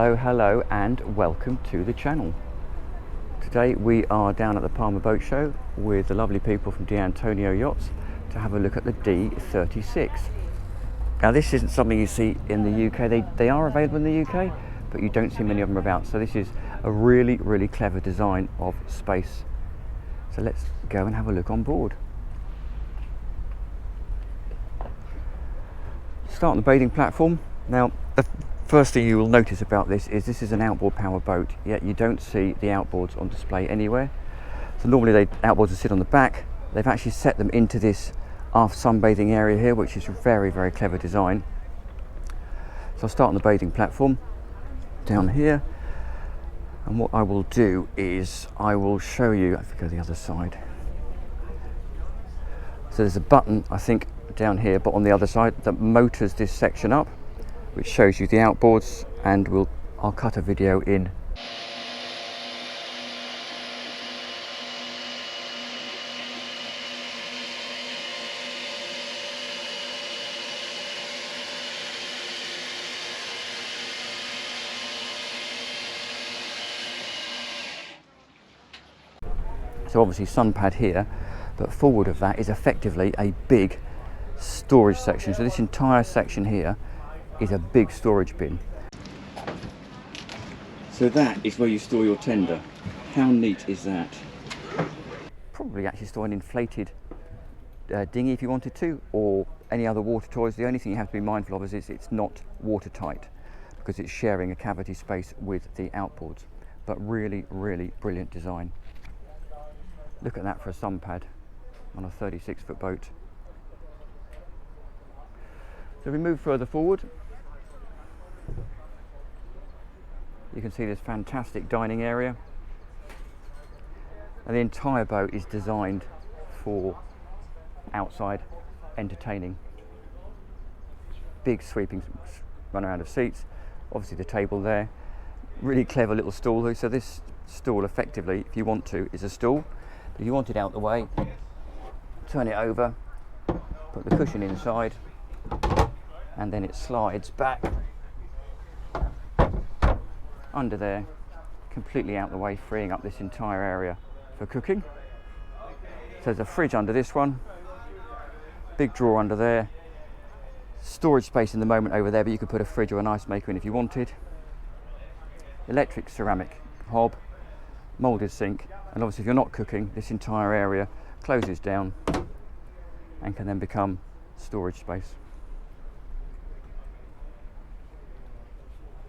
Hello and welcome to the channel. Today we are down at the Palma Boat Show with the lovely people from Antonio Yachts to have a look at the D36. Now this isn't something you see in the UK, they are available in the UK, but you don't see many of them about, so this is a really clever design of space. So let's go and have a look on board. Start on the bathing platform. Now the first thing you will notice about this is an outboard power boat, yet you don't see the outboards on display anywhere. So normally outboards will sit on the back. They've actually set them into this aft sunbathing area here, which is a very clever design. So I'll start on the bathing platform down here, and what I will do is I will show you, I think, go the other side. So there's a button, I think, down here, but on the other side that motors this section up, which shows you the outboards, and I'll cut a video in. So obviously sun pad here, but forward of that is effectively a big storage section. So this entire section here is a big storage bin. So that is where you store your tender. How neat is that? Probably actually store an inflated dinghy if you wanted to, or any other water toys. The only thing you have to be mindful of is it's not watertight, because it's sharing a cavity space with the outboards. But really brilliant design. Look at that for a sun pad on a 36-foot boat. So we move further forward. You can see this fantastic dining area, and the entire boat is designed for outside entertaining. Big sweeping run around of seats, obviously the table there, really clever little stool. So this stool effectively, if you want to, is a stool. If you want it out the way, turn it over, put the cushion inside, and then it slides back under there, completely out the way, freeing up this entire area for cooking. So there's a fridge under this one, big drawer under there, storage space in the moment over there, but you could put a fridge or an ice maker in if you wanted. Electric ceramic hob, moulded sink, and obviously if you're not cooking, this entire area closes down and can then become storage space.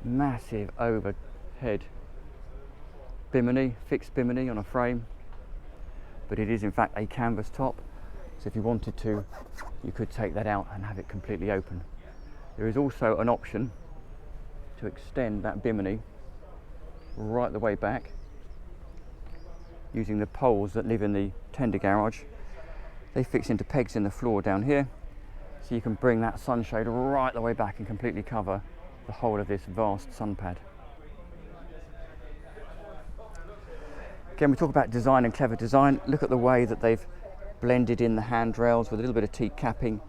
Massive overhead bimini, fixed bimini on a frame, but it is in fact a canvas top, so if you wanted to, you could take that out and have it completely open. There is also an option to extend that bimini right the way back using the poles that live in the tender garage. They fix into pegs in the floor down here, so you can bring that sunshade right the way back and completely cover the whole of this vast sun pad. Again, we talk about design and clever design. Look at the way that they've blended in the handrails with a little bit of teak capping,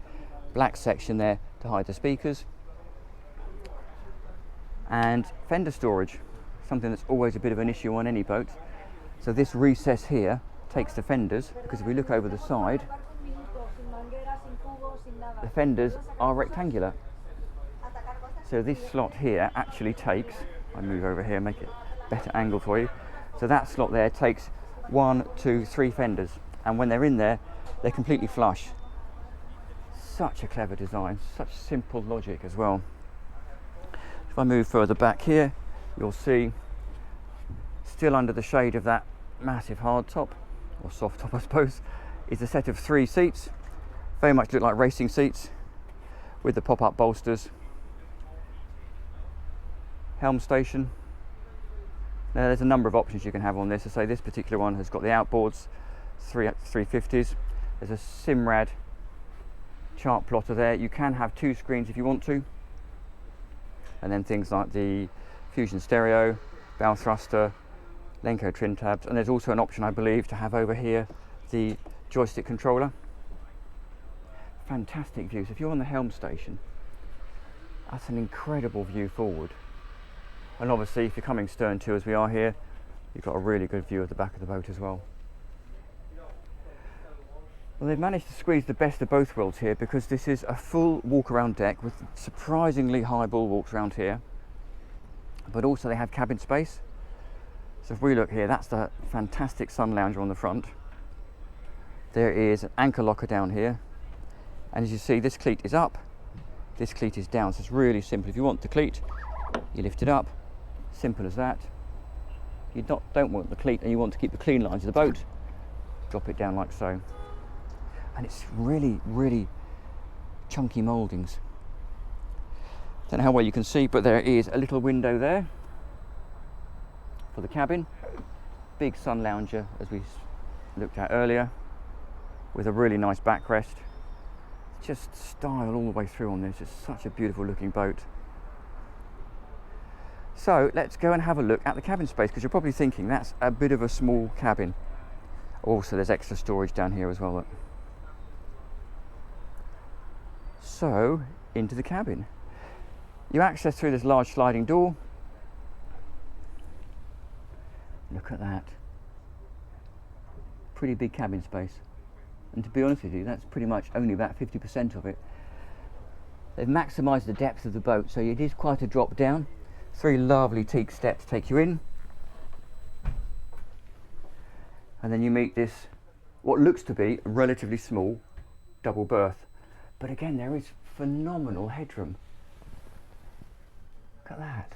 black section there to hide the speakers, and fender storage, something that's always a bit of an issue on any boat. So this recess here takes the fenders, because if we look over the side, the fenders are rectangular. So this slot here actually takes, I move over here, make it better angle for you. So that slot there takes 1, 2, 3 fenders, and when they're in there, they're completely flush. Such a clever design, such simple logic as well. If I move further back here, you'll see, still under the shade of that massive hard top, or soft top I suppose, is a set of 3 seats. Very much look like racing seats with the pop-up bolsters. Helm station. Now there's a number of options you can have on this. I say this particular one has got the outboards, 350s. There's a Simrad chart plotter there. You can have 2 screens if you want to, and then things like the Fusion stereo, bow thruster, Lenco trim tabs, and there's also an option, I believe, to have over here the joystick controller. Fantastic views. If you're on the helm station, that's an incredible view forward. And obviously if you're coming stern to as we are here, you've got a really good view of the back of the boat as well. Well, they've managed to squeeze the best of both worlds here, because this is a full walk around deck with surprisingly high bulwarks around here, but also they have cabin space. So if we look here, that's the fantastic sun lounger on the front. There is an anchor locker down here, and as you see, this cleat is up, this cleat is down, so it's really simple. If you want the cleat, you lift it up, simple as that. You don't want the cleat and you want to keep the clean lines of the boat, drop it down like so. And it's really, really chunky mouldings. Don't know how well you can see, but there is a little window there for the cabin. Big sun lounger, as we looked at earlier, with a really nice backrest. Just style all the way through on this. It's such a beautiful looking boat. So let's go and have a look at the cabin space, because you're probably thinking that's a bit of a small cabin. Also, there's extra storage down here as well. Look. So, into the cabin. You access through this large sliding door. Look at that. Pretty big cabin space. And to be honest with you, that's pretty much only about 50% of it. They've maximised the depth of the boat, so it is quite a drop down. 3 lovely teak steps take you in. And then you meet this, what looks to be a relatively small double berth. But again, there is phenomenal headroom. Look at that.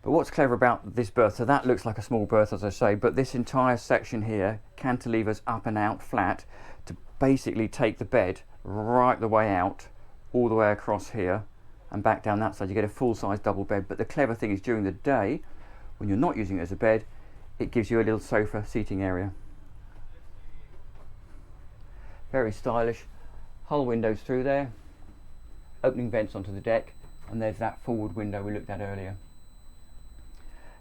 But what's clever about this berth, so that looks like a small berth, as I say, but this entire section here cantilevers up and out flat to basically take the bed right the way out, all the way across here and back down that side. You get a full-size double bed. But the clever thing is, during the day, when you're not using it as a bed, it gives you a little sofa seating area. Very stylish. Hull windows through there, opening vents onto the deck, and there's that forward window we looked at earlier.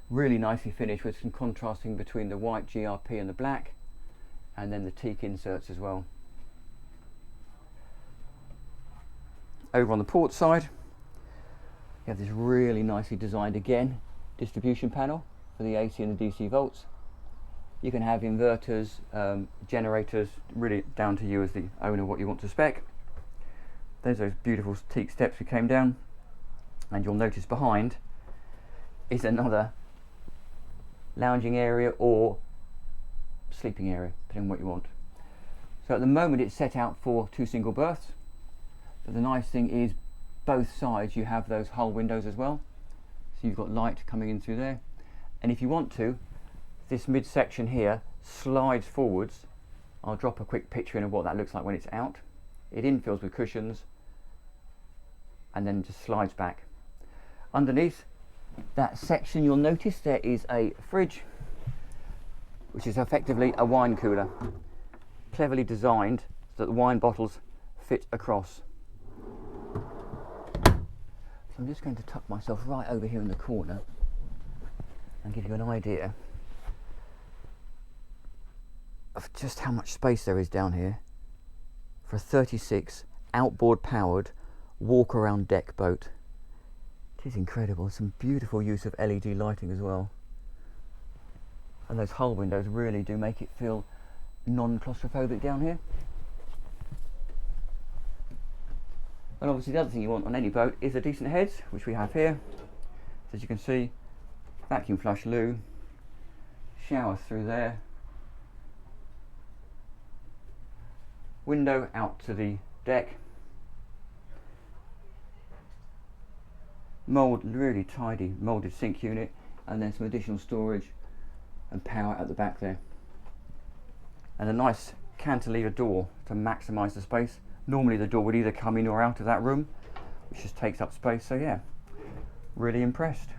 Really nicely finished, with some contrasting between the white GRP and the black, and then the teak inserts as well. Over on the port side, you have this really nicely designed, again, distribution panel for the AC and the DC volts. You can have inverters, generators, really down to you as the owner what you want to spec. There's those beautiful teak steps we came down, and you'll notice behind is another lounging area or sleeping area, depending on what you want. So at the moment it's set out for 2 single berths, but the nice thing is both sides you have those hull windows as well, so you've got light coming in through there. And if you want to, this midsection here slides forwards. I'll drop a quick picture in of what that looks like when it's out. It infills with cushions and then just slides back. Underneath that section, you'll notice there is a fridge, which is effectively a wine cooler, cleverly designed so that the wine bottles fit across. So I'm just going to tuck myself right over here in the corner and give you an idea of just how much space there is down here for a 36 outboard powered walk around deck boat. It is incredible. Some beautiful use of LED lighting as well, and those hull windows really do make it feel non-claustrophobic down here. And obviously the other thing you want on any boat is a decent heads, which we have here. So as you can see, vacuum flush loo, shower through there, window out to the deck, really tidy moulded sink unit, and then some additional storage and power at the back there, and a nice cantilever door to maximise the space. Normally the door would either come in or out of that room, which just takes up space. So yeah, really impressed.